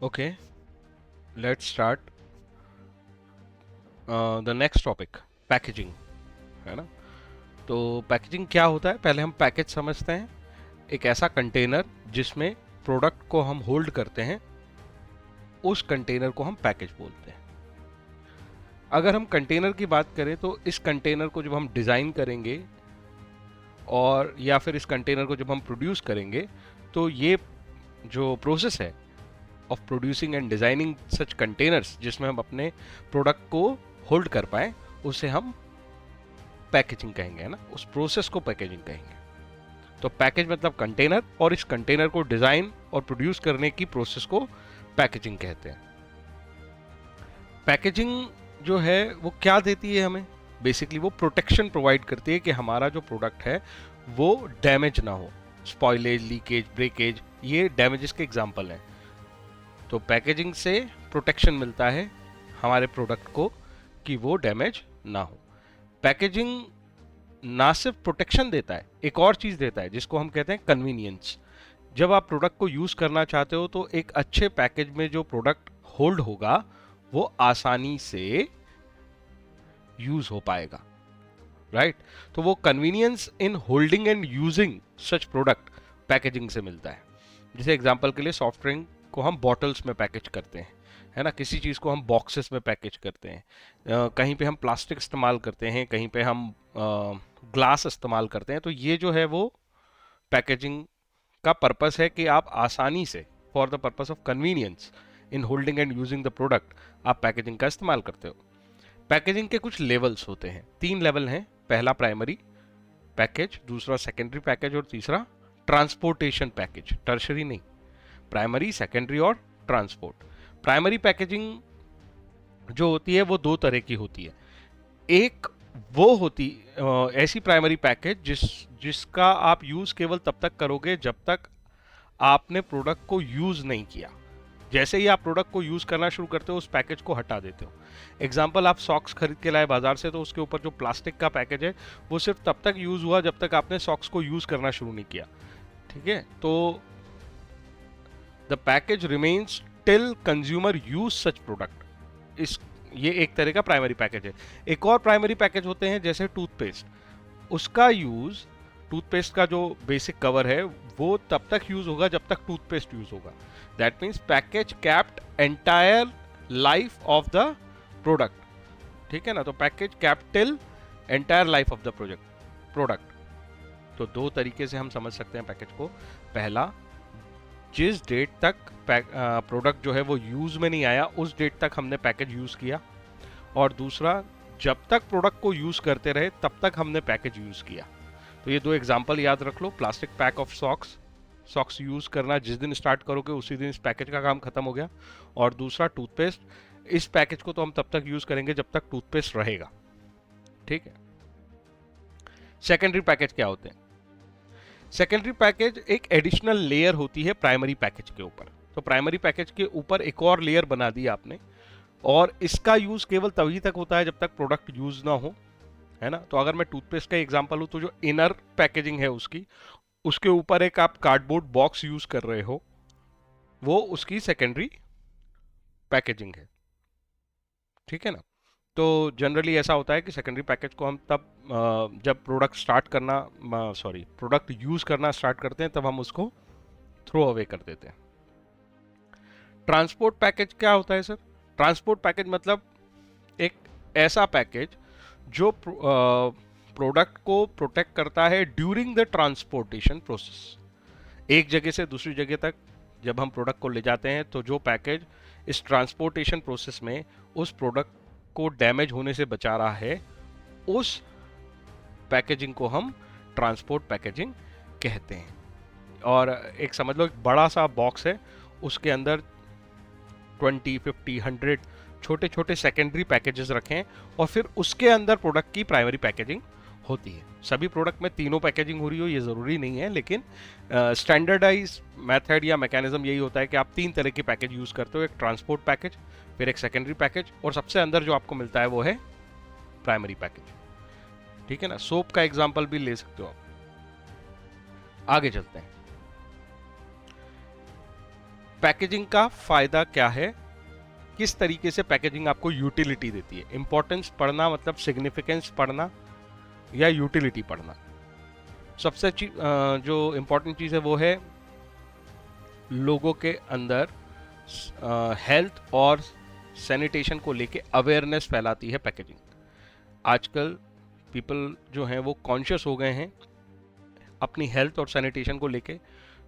Okay, let's start the next topic, packaging, है ना। तो पैकेजिंग क्या होता है, पहले हम पैकेज समझते हैं। एक ऐसा कंटेनर जिसमें प्रोडक्ट को हम होल्ड करते हैं, उस कंटेनर को हम पैकेज बोलते हैं। अगर हम कंटेनर की बात करें तो इस कंटेनर को जब हम डिज़ाइन करेंगे और या फिर इस कंटेनर को जब हम प्रोड्यूस करेंगे, तो ये जो प्रोसेस है of producing and designing such containers जिसमें हम अपने प्रोडक्ट को होल्ड कर पाए, उसे हम पैकेजिंग कहेंगे, है ना। उस प्रोसेस को पैकेजिंग कहेंगे। तो पैकेज मतलब कंटेनर, और इस कंटेनर को डिजाइन और प्रोड्यूस करने की प्रोसेस को पैकेजिंग कहते हैं। पैकेजिंग जो है वो क्या देती है हमें, बेसिकली वो प्रोटेक्शन प्रोवाइड करती है कि हमारा जो प्रोडक्ट है वो डैमेज ना हो। स्पॉइलेज, लीकेज, ब्रेकेज, ये डैमेजेस के एग्जाम्पल हैं। तो पैकेजिंग से प्रोटेक्शन मिलता है हमारे प्रोडक्ट को कि वो डैमेज ना हो। पैकेजिंग ना सिर्फ प्रोटेक्शन देता है, एक और चीज देता है जिसको हम कहते हैं कन्वीनियंस। जब आप प्रोडक्ट को यूज करना चाहते हो तो एक अच्छे पैकेज में जो प्रोडक्ट होल्ड होगा वो आसानी से यूज हो पाएगा, राइट। तो वो convenience in holding and using such product packaging से मिलता है। जैसे एग्जांपल के लिए सॉफ्ट ड्रिंक को हम बॉटल्स में पैकेज करते हैं, है ना। किसी चीज़ को हम बॉक्सेस में पैकेज करते हैं, कहीं पे हम प्लास्टिक इस्तेमाल करते हैं, कहीं पे हम ग्लास इस्तेमाल करते हैं। तो ये जो है वो पैकेजिंग का पर्पस है कि आप आसानी से, for the purpose of convenience in holding and using the product, आप पैकेजिंग का इस्तेमाल करते हो। पैकेजिंग के कुछ लेवल्स होते हैं, 3 लेवल हैं। पहला प्राइमरी पैकेज, दूसरा सेकेंडरी पैकेज और तीसरा ट्रांसपोर्टेशन पैकेज। टर्शरी नहीं, प्राइमरी, सेकेंडरी और ट्रांसपोर्ट। प्राइमरी पैकेजिंग जो होती है वो 2 तरह की होती है। एक वो होती ऐसी प्राइमरी पैकेज जिसका आप यूज केवल तब तक करोगे जब तक आपने प्रोडक्ट को यूज नहीं किया। जैसे ही आप प्रोडक्ट को यूज करना शुरू करते हो उस पैकेज को हटा देते हो। एग्जाम्पल, आप सॉक्स खरीद के लाए बाजार से, तो उसके ऊपर जो प्लास्टिक का पैकेज है वो सिर्फ तब तक यूज हुआ जब तक आपने सॉक्स को यूज करना शुरू नहीं किया, ठीक है। तो the package remains till consumer use such product. इस ये एक तरह का प्राइमरी पैकेज है। एक और प्राइमरी पैकेज होते हैं जैसे टूथपेस्ट, उसका यूज, टूथपेस्ट का जो बेसिक कवर है वो तब तक यूज होगा जब तक टूथपेस्ट यूज होगा। That means package kept entire life of the product, ठीक है ना। तो package kept till entire life of the product. तो 2 तरीके से हम समझ सकते हैं पैकेज को। पहला, जिस डेट तक प्रोडक्ट जो है वो यूज में नहीं आया उस डेट तक हमने पैकेज यूज किया, और दूसरा, जब तक प्रोडक्ट को यूज करते रहे तब तक हमने पैकेज यूज किया। तो ये 2 एग्जांपल याद रख लो। Plastic pack of socks, socks use करना जिस दिन स्टार्ट करोगे उसी दिन इस पैकेज का काम खत्म हो गया। और दूसरा टूथपेस्ट, इस पैकेज को तो हम तब तक यूज करेंगे जब तक टूथपेस्ट रहेगा, ठीक है। सेकेंडरी पैकेज क्या होते हैं? सेकेंडरी पैकेज एक एडिशनल लेयर होती है प्राइमरी पैकेज के ऊपर। तो प्राइमरी पैकेज के ऊपर एक और लेयर बना दी आपने, और इसका यूज केवल तभी तक होता है जब तक प्रोडक्ट यूज ना हो, है ना। तो अगर मैं टूथपेस्ट का एग्जांपल हूं तो जो इनर पैकेजिंग है उसकी, उसके ऊपर एक आप कार्डबोर्ड बॉक्स यूज कर रहे हो, वो उसकी सेकेंडरी पैकेजिंग है, ठीक है ना। तो जनरली ऐसा होता है कि सेकेंडरी पैकेज को हम तब जब प्रोडक्ट स्टार्ट करना, सॉरी, प्रोडक्ट यूज करना स्टार्ट करते हैं तब हम उसको थ्रो अवे कर देते हैं। ट्रांसपोर्ट पैकेज क्या होता है सर? ट्रांसपोर्ट पैकेज मतलब एक ऐसा पैकेज जो प्रोडक्ट को प्रोटेक्ट करता है ड्यूरिंग द ट्रांसपोर्टेशन प्रोसेस। एक जगह से दूसरी जगह तक जब हम प्रोडक्ट को ले जाते हैं तो जो पैकेज इस ट्रांसपोर्टेशन प्रोसेस में उस प्रोडक्ट को डैमेज होने से बचा रहा है, उस पैकेजिंग को हम ट्रांसपोर्ट पैकेजिंग कहते हैं। और एक समझ लो एक बड़ा सा बॉक्स है, उसके अंदर 20, 50, 100 छोटे छोटे सेकेंडरी पैकेजेस रखें, और फिर उसके अंदर प्रोडक्ट की प्राइमरी पैकेजिंग होती है। सभी प्रोडक्ट में तीनों पैकेजिंग हो रही हो ये ज़रूरी नहीं है, लेकिन स्टैंडर्डाइज मेथड या मैकेनिज्म यही होता है कि आप 3 तरह के पैकेज यूज़ करते हो। एक ट्रांसपोर्ट पैकेज, फिर एक सेकेंडरी पैकेज, और सबसे अंदर जो आपको मिलता है वो है प्राइमरी पैकेज, ठीक है ना। सोप का एग्जाम्पल भी ले सकते हो आप। आगे चलते हैं। पैकेजिंग का फायदा क्या है, किस तरीके से पैकेजिंग आपको यूटिलिटी देती है। इंपॉर्टेंस पढ़ना मतलब सिग्निफिकेंस पढ़ना या यूटिलिटी पढ़ना। सबसे जो इंपॉर्टेंट चीज़ है वो है लोगों के अंदर हेल्थ और सैनिटेशन को लेके अवेयरनेस फैलाती है पैकेजिंग। आजकल पीपल जो हैं वो कॉन्शियस हो गए हैं अपनी हेल्थ और सैनिटेशन को लेके,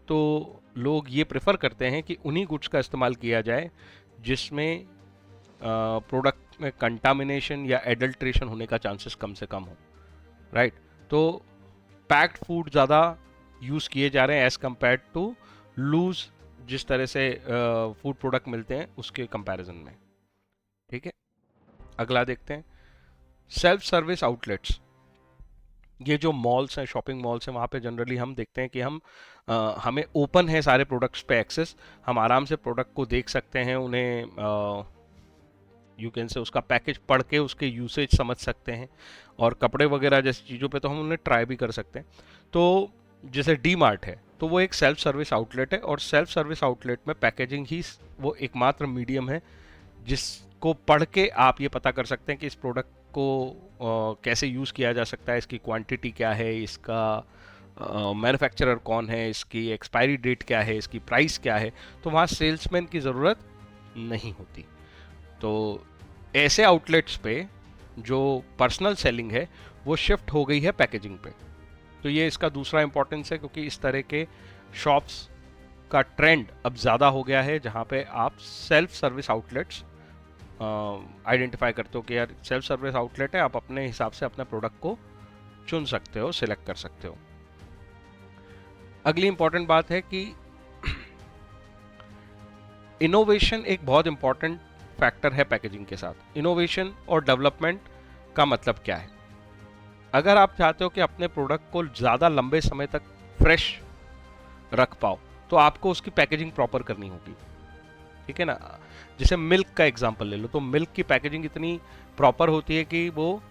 तो लोग ये प्रेफर करते हैं कि उन्हीं गुड्स का इस्तेमाल किया जाए जिसमें प्रोडक्ट में कंटामिनेशन या एडल्ट्रेशन होने का चांसेस कम से कम हो, राइट। तो पैक्ड फूड ज़्यादा यूज़ किए जा रहे हैं एज़ कम्पेयर टू लूज जिस तरह से फूड प्रोडक्ट मिलते हैं उसके कंपैरिजन में, ठीक है। अगला देखते हैं सेल्फ सर्विस आउटलेट्स। ये जो मॉल्स हैं, शॉपिंग मॉल्स हैं, वहाँ पे जनरली हम देखते हैं कि हमें ओपन है सारे प्रोडक्ट्स पे एक्सेस, हम आराम से प्रोडक्ट को देख सकते हैं, उन्हें यू कैन से उसका पैकेज पढ़ के उसके यूसेज समझ सकते हैं, और कपड़े वगैरह जैसी चीज़ों पे तो हम उन्हें ट्राई भी कर सकते हैं। तो जैसे डी मार्ट है तो वो एक सेल्फ सर्विस आउटलेट है, और सेल्फ सर्विस आउटलेट में पैकेजिंग ही वो एकमात्र मीडियम है जिसको पढ़ के आप ये पता कर सकते हैं कि इस प्रोडक्ट को कैसे यूज़ किया जा सकता है, इसकी क्वांटिटी क्या है, इसका मैन्युफैक्चरर कौन है, इसकी एक्सपायरी डेट क्या है, इसकी प्राइस क्या है। तो वहाँ सेल्समैन की ज़रूरत नहीं होती। तो ऐसे आउटलेट्स पे जो पर्सनल सेलिंग है वो शिफ्ट हो गई है पैकेजिंग पे। तो ये इसका दूसरा इंपॉर्टेंस है, क्योंकि इस तरह के शॉप्स का ट्रेंड अब ज़्यादा हो गया है जहाँ पे आप सेल्फ सर्विस आउटलेट्स आइडेंटिफाई करते हो कि यार सेल्फ सर्विस आउटलेट है, आप अपने हिसाब से अपने प्रोडक्ट को चुन सकते हो, सिलेक्ट कर सकते हो। अगली इंपॉर्टेंट बात है कि इनोवेशन एक बहुत इंपॉर्टेंट फैक्टर है पैकेजिंग के साथ। इनोवेशन और डेवलपमेंट का मतलब क्या है? अगर आप चाहते हो कि अपने प्रोडक्ट को ज़्यादा लंबे समय तक फ्रेश रख पाओ तो आपको उसकी पैकेजिंग प्रॉपर करनी होगी, ठीक है ना। जैसे मिल्क का एग्जांपल ले लो, तो मिल्क की पैकेजिंग इतनी प्रॉपर होती है कि वो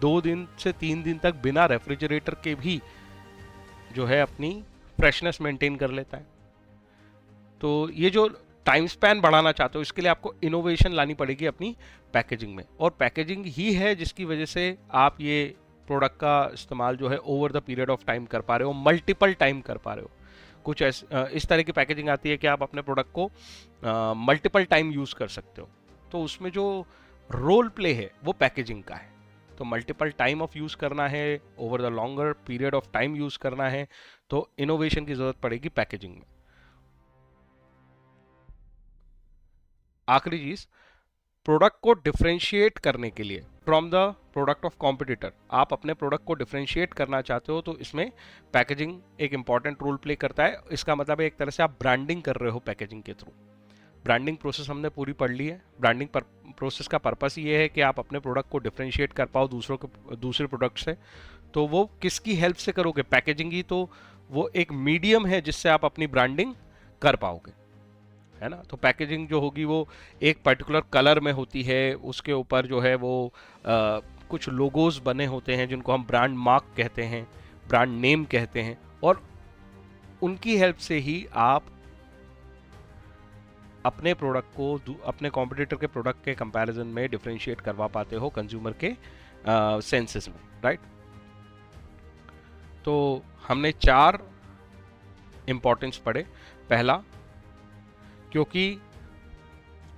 2 दिन से 3 दिन तक बिना रेफ्रिजरेटर के भी जो है अपनी फ्रेशनेस मेंटेन कर लेता है। तो ये जो टाइम स्पैन बढ़ाना चाहते हो, इसके लिए आपको इनोवेशन लानी पड़ेगी अपनी पैकेजिंग में, और पैकेजिंग ही है जिसकी वजह से आप ये प्रोडक्ट का इस्तेमाल जो है over the period of time कर पा रहे हो, मल्टीपल टाइम कर पा रहे हो। कुछ इस तरह की पैकेजिंग आती है कि आप अपने प्रोडक्ट को मल्टीपल टाइम यूज़ कर सकते हो, तो उसमें जो रोल प्ले है वो पैकेजिंग का है। तो मल्टीपल टाइम ऑफ यूज़ करना है, over the longer period of time use करना है, तो इनोवेशन की ज़रूरत पड़ेगी पैकेजिंग में। आखिरी चीज़, प्रोडक्ट को डिफ्रेंशिएट करने के लिए from the product of competitor, आप अपने प्रोडक्ट को डिफ्रेंशिएट करना चाहते हो तो इसमें पैकेजिंग एक इंपॉर्टेंट रोल प्ले करता है। इसका मतलब है एक तरह से आप ब्रांडिंग कर रहे हो पैकेजिंग के थ्रू। ब्रांडिंग प्रोसेस हमने पूरी पढ़ ली है। ब्रांडिंग प्रोसेस का पर्पस ये है कि आप अपने प्रोडक्ट को डिफ्रेंशिएट कर पाओ दूसरे प्रोडक्ट से। तो वो किसकी हेल्प से करोगे? पैकेजिंग ही तो वो एक मीडियम है जिससे आप अपनी ब्रांडिंग कर पाओगे, है ना। तो पैकेजिंग जो होगी वो एक पर्टिकुलर कलर में होती है, उसके ऊपर जो है वो कुछ लोगोज बने होते हैं जिनको हम ब्रांड मार्क कहते हैं, ब्रांड नेम कहते हैं, और उनकी हेल्प से ही आप अपने प्रोडक्ट को अपने कॉम्पिटिटर के प्रोडक्ट के कंपैरिजन में डिफरेंशिएट करवा पाते हो कंज्यूमर के सेंसेस में, राइट। तो हमने 4 इंपॉर्टेंस पढ़े। पहला, क्योंकि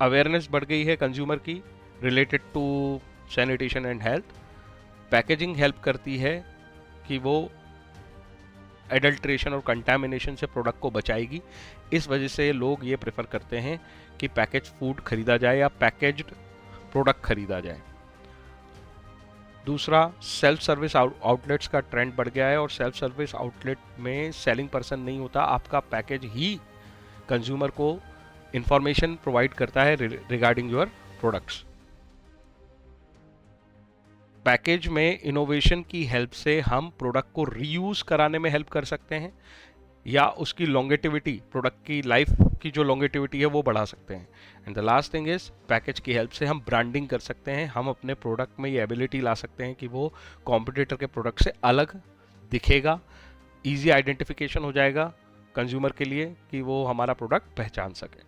अवेयरनेस बढ़ गई है कंज्यूमर की related to sanitation and health, packaging help करती है कि वो एडल्ट्रेशन और कंटामिनेशन से प्रोडक्ट को बचाएगी। इस वजह से लोग ये प्रेफर करते हैं कि पैकेज फूड खरीदा जाए या पैकेज्ड प्रोडक्ट खरीदा जाए। दूसरा, सेल्फ सर्विस आउटलेट्स का ट्रेंड बढ़ गया है, और सेल्फ सर्विस आउटलेट में सेलिंग पर्सन नहीं होता, आपका पैकेज ही कंज्यूमर को इंफॉर्मेशन प्रोवाइड करता है रिगार्डिंग योर प्रोडक्ट्स। पैकेज में इनोवेशन की हेल्प से हम प्रोडक्ट को रीयूज कराने में हेल्प कर सकते हैं, या उसकी लॉन्गेटिविटी, प्रोडक्ट की लाइफ की जो लॉन्गेटिविटी है वो बढ़ा सकते हैं। And the last thing is, package की हेल्प से हम ब्रांडिंग कर सकते हैं, हम अपने प्रोडक्ट में ये एबिलिटी ला सकते हैं कि वो कॉम्पिटिटर के प्रोडक्ट से अलग दिखेगा, इजी आइडेंटिफिकेशन हो जाएगा कंज्यूमर के लिए कि वो हमारा प्रोडक्ट पहचान सके।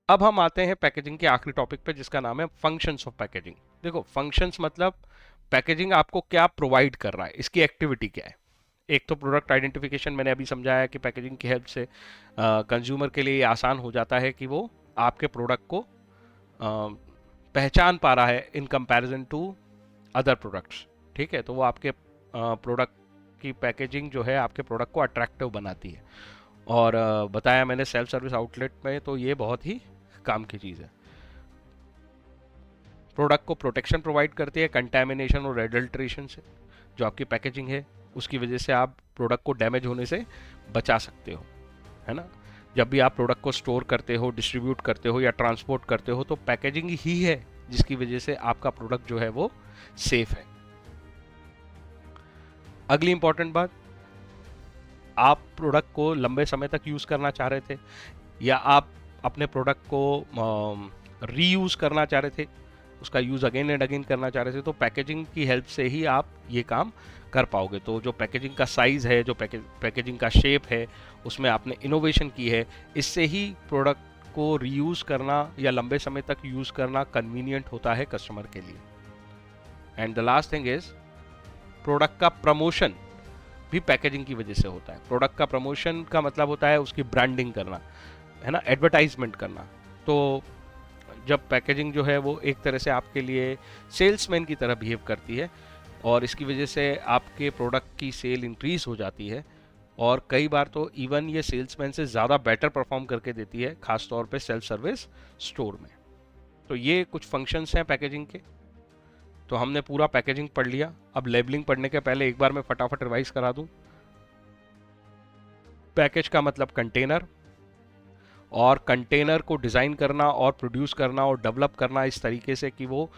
अब हम आते हैं पैकेजिंग के आखिरी टॉपिक पे, जिसका नाम है फंक्शंस ऑफ पैकेजिंग। देखो, फंक्शंस मतलब पैकेजिंग आपको क्या प्रोवाइड कर रहा है, इसकी एक्टिविटी क्या है। एक तो प्रोडक्ट आइडेंटिफिकेशन, मैंने अभी समझाया कि पैकेजिंग की हेल्प से कंज्यूमर के लिए ये आसान हो जाता है कि वो आपके प्रोडक्ट को पहचान पा रहा है in comparison to other products. ठीक है, तो वो आपके प्रोडक्ट की पैकेजिंग जो है आपके प्रोडक्ट को अट्रैक्टिव बनाती है। और बताया मैंने सेल्फ सर्विस आउटलेट में तो ये बहुत ही काम की चीज़ है। प्रोडक्ट को प्रोटेक्शन प्रोवाइड करती है कंटैमिनेशन और एडल्ट्रेशन से। जो आपकी पैकेजिंग है उसकी वजह से आप प्रोडक्ट को डैमेज होने से बचा सकते हो, है ना। जब भी आप प्रोडक्ट को स्टोर करते हो, डिस्ट्रीब्यूट करते हो या ट्रांसपोर्ट करते हो, तो पैकेजिंग ही है जिसकी वजह से आपका प्रोडक्ट जो है वो सेफ है। अगली इंपॉर्टेंट बात, आप प्रोडक्ट को लंबे समय तक यूज़ करना चाह रहे थे या आप अपने प्रोडक्ट को रीयूज़ करना चाह रहे थे, उसका यूज़ अगेन एंड अगेन करना चाह रहे थे, तो पैकेजिंग की हेल्प से ही आप ये काम कर पाओगे। तो जो पैकेजिंग का साइज़ है, जो पैकेजिंग का शेप है, उसमें आपने इनोवेशन की है, इससे ही प्रोडक्ट को रीयूज़ करना या लंबे समय तक यूज़ करना कन्वीनियंट होता है कस्टमर के लिए। And the last thing is, product का प्रमोशन भी पैकेजिंग की वजह से होता है। प्रोडक्ट का प्रमोशन का मतलब होता है उसकी ब्रांडिंग करना, है ना, एडवर्टाइजमेंट करना। तो जब पैकेजिंग जो है वो एक तरह से आपके लिए सेल्समैन की तरह बिहेव करती है और इसकी वजह से आपके प्रोडक्ट की सेल इंक्रीज हो जाती है, और कई बार तो इवन ये सेल्समैन से ज़्यादा बेटर परफॉर्म करके देती है, खास तौर पे सेल्फ सर्विस स्टोर में। तो ये कुछ फंक्शंस हैं पैकेजिंग के। तो हमने पूरा पैकेजिंग पढ़ लिया। अब लेबलिंग पढ़ने के पहले एक बार मैं फटाफट रिवाइज करा दूं। पैकेज का मतलब कंटेनर, और कंटेनर को डिज़ाइन करना और प्रोड्यूस करना और डेवलप करना इस तरीके से कि वो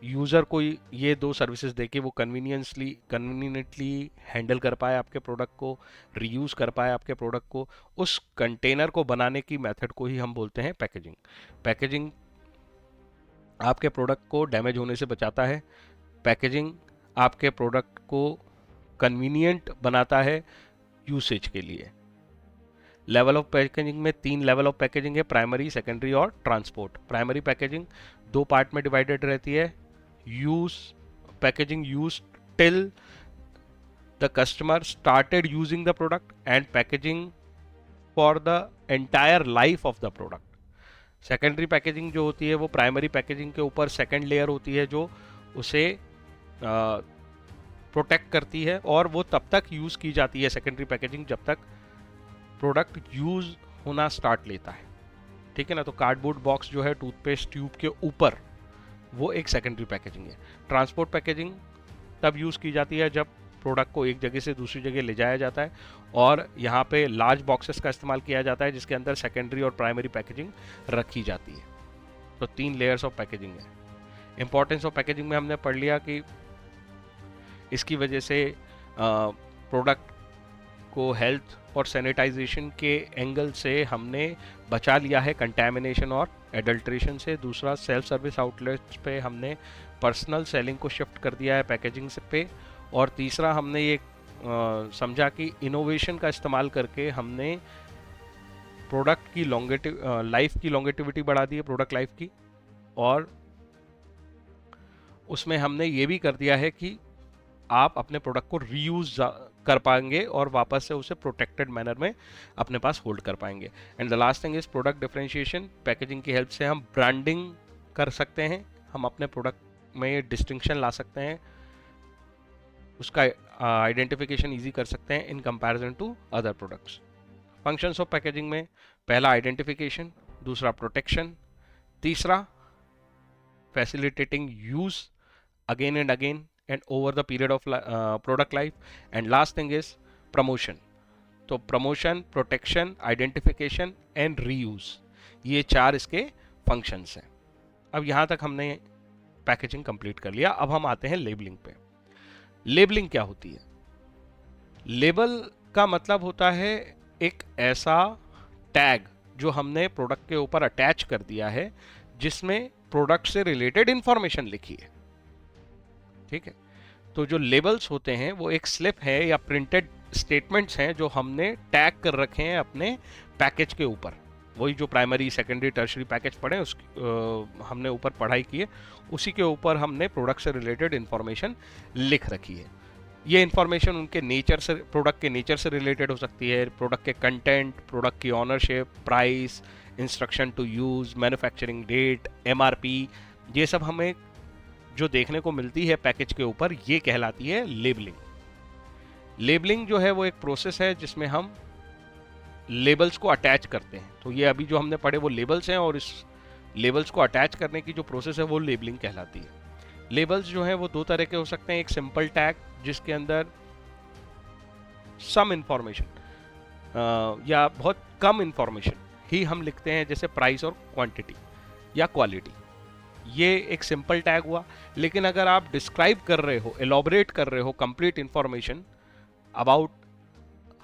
यूज़र को ये दो सर्विसेज दे के वो कन्वीनियंटली हैंडल कर पाए आपके प्रोडक्ट को, रीयूज़ कर पाए आपके प्रोडक्ट को। उस कंटेनर को बनाने की मेथड को ही हम बोलते हैं पैकेजिंग। पैकेजिंग आपके प्रोडक्ट को डैमेज होने से बचाता है। पैकेजिंग आपके प्रोडक्ट को कन्वीनियंट बनाता है यूसेज के लिए। लेवल ऑफ पैकेजिंग में 3 लेवल ऑफ पैकेजिंग है, प्राइमरी, सेकेंडरी और ट्रांसपोर्ट। प्राइमरी पैकेजिंग 2 पार्ट में डिवाइडेड रहती है। Packaging use till the customer started using the product, and packaging for the entire life of the product. Secondary packaging जो होती है वो प्राइमरी पैकेजिंग के ऊपर सेकेंड लेयर होती है जो उसे प्रोटेक्ट करती है, और वो तब तक यूज़ की जाती है सेकेंडरी पैकेजिंग जब तक प्रोडक्ट यूज़ होना स्टार्ट लेता है। ठीक है ना। तो कार्डबोर्ड बॉक्स जो है टूथपेस्ट ट्यूब के ऊपर, वो एक सेकेंडरी पैकेजिंग है। ट्रांसपोर्ट पैकेजिंग तब यूज़ की जाती है जब प्रोडक्ट को एक जगह से दूसरी जगह ले जाया जाता है, और यहाँ पे लार्ज बॉक्सेस का इस्तेमाल किया जाता है जिसके अंदर सेकेंडरी और प्राइमरी पैकेजिंग रखी जाती है। तो 3 लेयर्स ऑफ पैकेजिंग है। इंपॉर्टेंस ऑफ पैकेजिंग में हमने पढ़ लिया कि इसकी वजह से प्रोडक्ट को हेल्थ और सैनिटाइजेशन के एंगल से हमने बचा लिया है कंटैमिनेशन और एडल्ट्रेशन से। दूसरा, सेल्फ सर्विस आउटलेट्स पे हमने पर्सनल सेलिंग को शिफ्ट कर दिया है पैकेजिंग से पे। और तीसरा, हमने ये समझा कि इनोवेशन का इस्तेमाल करके हमने प्रोडक्ट की लाइफ की लॉन्गेटिविटी बढ़ा दी है, प्रोडक्ट लाइफ की। और उसमें हमने ये भी कर दिया है कि आप अपने प्रोडक्ट को रीयूज कर पाएंगे और वापस से उसे प्रोटेक्टेड मैनर में अपने पास होल्ड कर पाएंगे। And the last thing is product differentiation. Packaging की हेल्प से हम ब्रांडिंग कर सकते हैं, हम अपने प्रोडक्ट में डिस्टिंक्शन ला सकते हैं, उसका आइडेंटिफिकेशन ईजी कर सकते हैं in comparison to other products. Functions of packaging में पहला आइडेंटिफिकेशन, दूसरा प्रोटेक्शन, तीसरा facilitating use again and again and over the period of product life, and last thing is promotion. तो promotion, protection, identification and reuse, ये 4 इसके functions हैं। अब यहाँ तक हमने पैकेजिंग कंप्लीट कर लिया। अब हम आते हैं लेबलिंग पे। लेबलिंग क्या होती है? लेबल का मतलब होता है एक ऐसा टैग जो हमने प्रोडक्ट के ऊपर अटैच कर दिया है जिसमें प्रोडक्ट से रिलेटेड इंफॉर्मेशन लिखी है। ठीक है। तो जो लेबल्स होते हैं वो एक स्लिप है या प्रिंटेड स्टेटमेंट्स हैं जो हमने टैग कर रखे हैं अपने पैकेज के ऊपर। वही जो प्राइमरी सेकेंडरी टर्शरी पैकेज पढ़े उसकी हमने ऊपर पढ़ाई की है, उसी के ऊपर हमने प्रोडक्ट से रिलेटेड इन्फॉर्मेशन लिख रखी है। ये इन्फॉर्मेशन उनके नेचर से, प्रोडक्ट के नेचर से रिलेटेड हो सकती है, प्रोडक्ट के कंटेंट, प्रोडक्ट की ownership, price, instruction to use, manufacturing date, MRP, ये सब हमें जो देखने को मिलती है पैकेज के ऊपर, ये कहलाती है लेबलिंग। लेबलिंग जो है वो एक प्रोसेस है जिसमें हम लेबल्स को अटैच करते हैं। तो ये अभी जो हमने पढ़े वो लेबल्स हैं, और इस लेबल्स को अटैच करने की जो प्रोसेस है वो लेबलिंग कहलाती है। लेबल्स जो है वो दो तरह के हो सकते हैं, एक सिंपल टैग जिसके अंदर सम इंफॉर्मेशन या बहुत कम इंफॉर्मेशन ही हम लिखते हैं, जैसे प्राइस और क्वांटिटी या क्वालिटी, ये एक सिंपल टैग हुआ। लेकिन अगर आप डिस्क्राइब कर रहे हो, एलॉबरेट कर रहे हो complete information about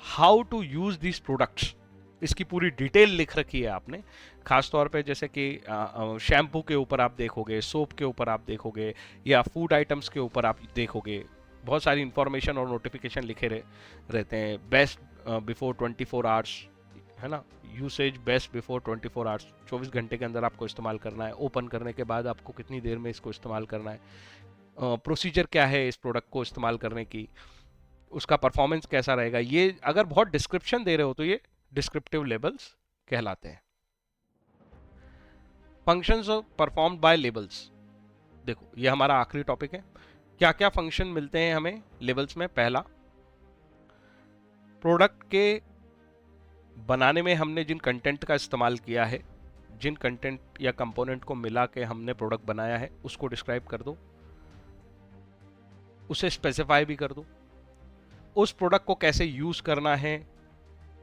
how to use this products, इसकी पूरी डिटेल लिख रखी है आपने, खास तौर पे जैसे कि शैम्पू के ऊपर आप देखोगे, सोप के ऊपर आप देखोगे, या फूड आइटम्स के ऊपर आप देखोगे, बहुत सारी इंफॉर्मेशन और नोटिफिकेशन लिखे रहते हैं। बेस्ट बिफोर 24 आवर्स, है ना, यूसेज बेस्ट बिफोर 24 आवर्स, 24 घंटे के अंदर आपको इस्तेमाल करना है, ओपन करने के बाद आपको कितनी देर में इसको इस्तेमाल करना है, प्रोसीजर क्या है इस प्रोडक्ट को इस्तेमाल करने की, उसका परफॉर्मेंस कैसा रहेगा। ये अगर बहुत डिस्क्रिप्शन दे रहे हो तो ये डिस्क्रिप्टिव लेबल्स कहलाते हैं। फंक्शंस परफॉर्म्ड बाय लेबल्स, देखो ये हमारा आखिरी टॉपिक है। क्या क्या फंक्शन मिलते हैं हमें लेबल्स में? पहला, प्रोडक्ट के बनाने में हमने जिन कंटेंट का इस्तेमाल किया है, जिन कंटेंट या कंपोनेंट को मिला के हमने प्रोडक्ट बनाया है, उसको डिस्क्राइब कर दो, उसे स्पेसिफाई भी कर दो। उस प्रोडक्ट को कैसे यूज करना है,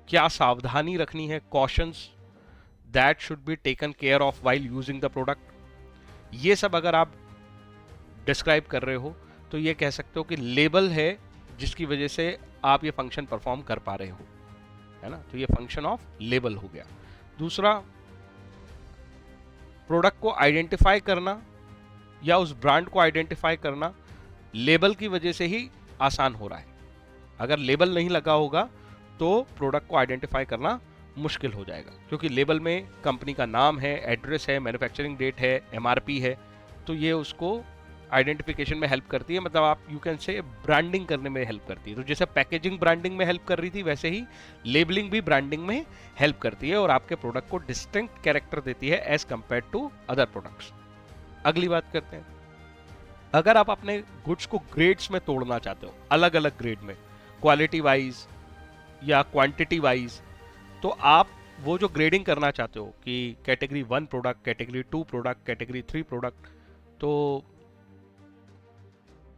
क्या सावधानी रखनी है, cautions that should be taken care of while using the product, ये सब अगर आप डिस्क्राइब कर रहे हो तो ये कह सकते हो कि लेबल है जिसकी वजह से आप ये फंक्शन परफॉर्म कर पा रहे हो, है ना। तो ये फंक्शन ऑफ लेबल हो गया। दूसरा, प्रोडक्ट को आइडेंटिफाई करना या उस ब्रांड को आइडेंटिफाई करना लेबल की वजह से ही आसान हो रहा है। अगर लेबल नहीं लगा होगा तो प्रोडक्ट को आइडेंटिफाई करना मुश्किल हो जाएगा, क्योंकि लेबल में कंपनी का नाम है, एड्रेस है, मैन्युफैक्चरिंग डेट है, एमआरपी है, तो ये उसको आइडेंटिफिकेशन में हेल्प करती है। मतलब आप यू कैन से ब्रांडिंग करने में हेल्प करती है। तो जैसे पैकेजिंग ब्रांडिंग में हेल्प कर रही थी, वैसे ही लेबलिंग भी ब्रांडिंग में हेल्प करती है और आपके प्रोडक्ट को डिस्टिंक्ट कैरेक्टर देती है as compare to other products. अगली बात करते हैं, अगर आप अपने गुड्स को ग्रेड्स में तोड़ना चाहते हो, अलग अलग ग्रेड में, क्वालिटी वाइज या क्वांटिटी वाइज, तो आप वो जो ग्रेडिंग करना चाहते हो कि category 1 product, category 2 product, category 3 product, तो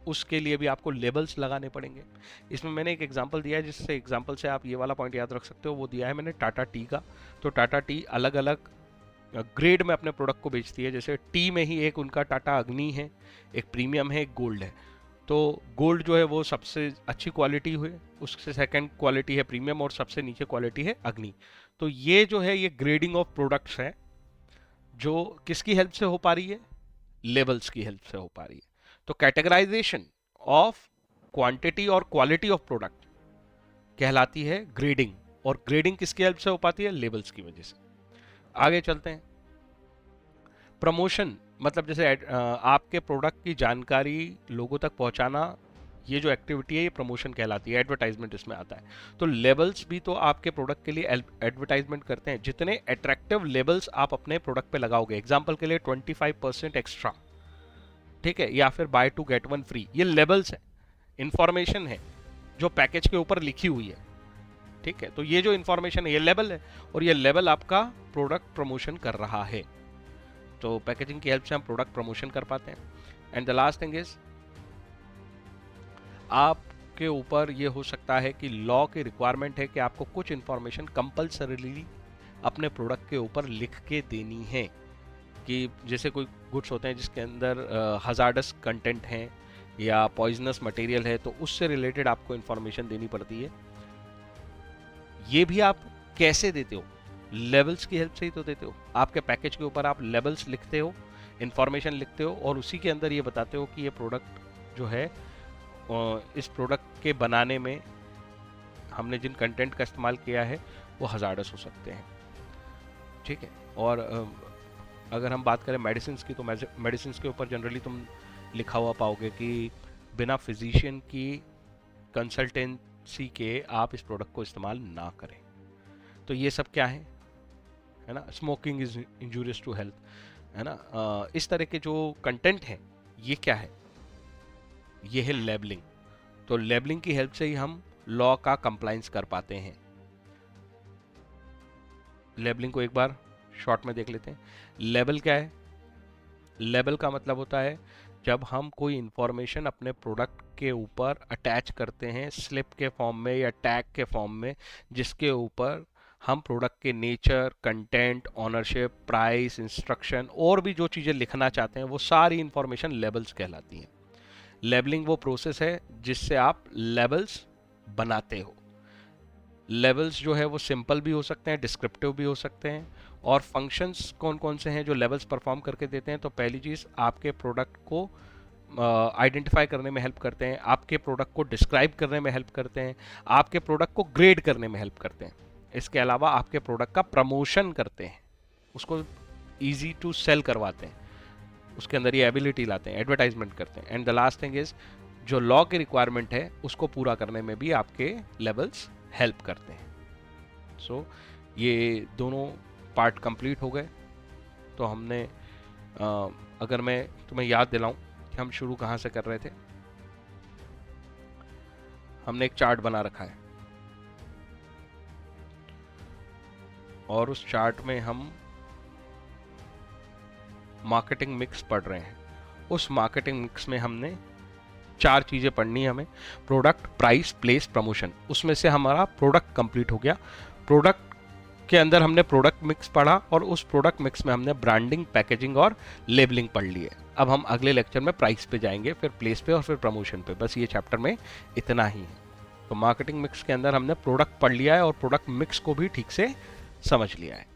उसके लिए भी आपको लेबल्स लगाने पड़ेंगे। इसमें मैंने एक एग्जांपल दिया है, जिससे एग्जांपल से आप ये वाला पॉइंट याद रख सकते हो। वो दिया है मैंने टाटा टी का। तो टाटा टी अलग अलग ग्रेड में अपने प्रोडक्ट को बेचती है। जैसे टी में ही एक उनका टाटा अग्नि है, एक प्रीमियम है, एक गोल्ड है। तो गोल्ड जो है वो सबसे अच्छी क्वालिटी हुई, उससे सेकंड क्वालिटी है प्रीमियम, और सबसे नीचे क्वालिटी है अग्नि। तो ये जो है ये ग्रेडिंग ऑफ प्रोडक्ट्स है, जो किसकी हेल्प से हो पा रही है? लेबल्स की हेल्प से हो पा रही है। तो कैटेगराइजेशन ऑफ क्वांटिटी और क्वालिटी ऑफ प्रोडक्ट कहलाती है ग्रेडिंग, और ग्रेडिंग किसकी हेल्प से हो पाती है? लेबल्स की वजह से। आगे चलते हैं। प्रमोशन, मतलब जैसे आपके प्रोडक्ट की जानकारी लोगों तक पहुंचाना, ये जो एक्टिविटी है ये प्रमोशन कहलाती है, एडवर्टाइजमेंट इसमें आता है। तो लेबल्स भी तो आपके प्रोडक्ट के लिए एडवर्टाइजमेंट करते हैं। जितने अट्रैक्टिव लेबल्स आप अपने प्रोडक्ट पे लगाओगे, एग्जांपल के लिए 25% एक्स्ट्रा, ठीक है, या फिर बाय 2 गेट 1 फ्री, ये लेबल्स है, इंफॉर्मेशन है जो पैकेज के ऊपर लिखी हुई है, ठीक है। तो ये जो इंफॉर्मेशन है ये लेबल है, और ये लेबल आपका प्रोडक्ट प्रमोशन कर रहा है। तो पैकेजिंग की हेल्प से हम प्रोडक्ट प्रमोशन कर पाते हैं। And the last thing is, आपके ऊपर ये हो सकता है कि लॉ की रिक्वायरमेंट है कि आपको कुछ इंफॉर्मेशन कंपल्सरीली अपने प्रोडक्ट के ऊपर लिख के देनी है, कि जैसे कोई गुड्स होते हैं जिसके अंदर हजार्डस कंटेंट हैं या पॉइजनस मटेरियल है, तो उससे रिलेटेड आपको इंफॉर्मेशन देनी पड़ती है। ये भी आप कैसे देते हो? लेबल्स की हेल्प से ही तो देते हो। आपके पैकेज के ऊपर आप लेबल्स लिखते हो, इंफॉर्मेशन लिखते हो, और उसी के अंदर ये बताते हो कि ये प्रोडक्ट जो है, इस प्रोडक्ट के बनाने में हमने जिन कंटेंट का इस्तेमाल किया है वो हजार्डस हो सकते हैं। ठीक है। और अगर हम बात करें मेडिसिन की, तो मेडिसिन के ऊपर जनरली तुम लिखा हुआ पाओगे कि बिना फिजिशियन की कंसल्टेंसी के आप इस प्रोडक्ट को इस्तेमाल ना करें। तो ये सब क्या है ना, smoking is injurious to health, है ना। इस तरह के जो कंटेंट है, ये क्या है, ये है लेबलिंग। तो लेबलिंग की हेल्प से ही हम लॉ का कंप्लायंस कर पाते हैं। लेबलिंग को एक बार शॉर्ट में देख लेते हैं। लेबल क्या है? लेबल का मतलब होता है जब हम कोई इंफॉर्मेशन अपने प्रोडक्ट के ऊपर अटैच करते हैं स्लिप के फॉर्म में या टैग के फॉर्म में, जिसके ऊपर हम प्रोडक्ट के nature, content, ownership, price, instruction और भी जो चीज़ें लिखना चाहते हैं, वो सारी इंफॉर्मेशन लेबल्स कहलाती हैं। लेबलिंग वो प्रोसेस है जिससे आप लेबल्स बनाते हो। लेवल्स जो है वो सिंपल भी हो सकते हैं, डिस्क्रिप्टिव भी हो सकते हैं। और फंक्शंस कौन कौन से हैं जो लेवल्स परफॉर्म करके देते हैं? तो पहली चीज़, आपके प्रोडक्ट को आइडेंटिफाई करने में हेल्प करते हैं, आपके प्रोडक्ट को डिस्क्राइब करने में हेल्प करते हैं, आपके प्रोडक्ट को ग्रेड करने में हेल्प करते हैं। इसके अलावा आपके प्रोडक्ट का प्रमोशन करते हैं, उसको ईजी टू सेल करवाते हैं, उसके अंदर ये एबिलिटी लाते हैं, एडवर्टाइजमेंट करते हैं। And the last thing is, जो लॉ की रिक्वायरमेंट है उसको पूरा करने में भी आपके लेवल्स हेल्प करते हैं। सो ये दोनों पार्ट कंप्लीट हो गए। तो हमने अगर मैं तुम्हें याद दिलाऊं कि हम शुरू कहाँ से कर रहे थे, हमने एक चार्ट बना रखा है और उस चार्ट में हम मार्केटिंग मिक्स पढ़ रहे हैं। उस मार्केटिंग मिक्स में हमने 4 चीज़ें पढ़नी है हमें: प्रोडक्ट, प्राइस, प्लेस, प्रमोशन। उसमें से हमारा प्रोडक्ट कंप्लीट हो गया। प्रोडक्ट के अंदर हमने प्रोडक्ट मिक्स पढ़ा और उस प्रोडक्ट मिक्स में हमने ब्रांडिंग, पैकेजिंग और लेबलिंग पढ़ ली है। अब हम अगले लेक्चर में प्राइस पे जाएंगे, फिर प्लेस पे और फिर प्रमोशन पे। बस ये चैप्टर में इतना ही है। तो मार्केटिंग मिक्स के अंदर हमने प्रोडक्ट पढ़ लिया है और प्रोडक्ट मिक्स को भी ठीक से समझ लिया है।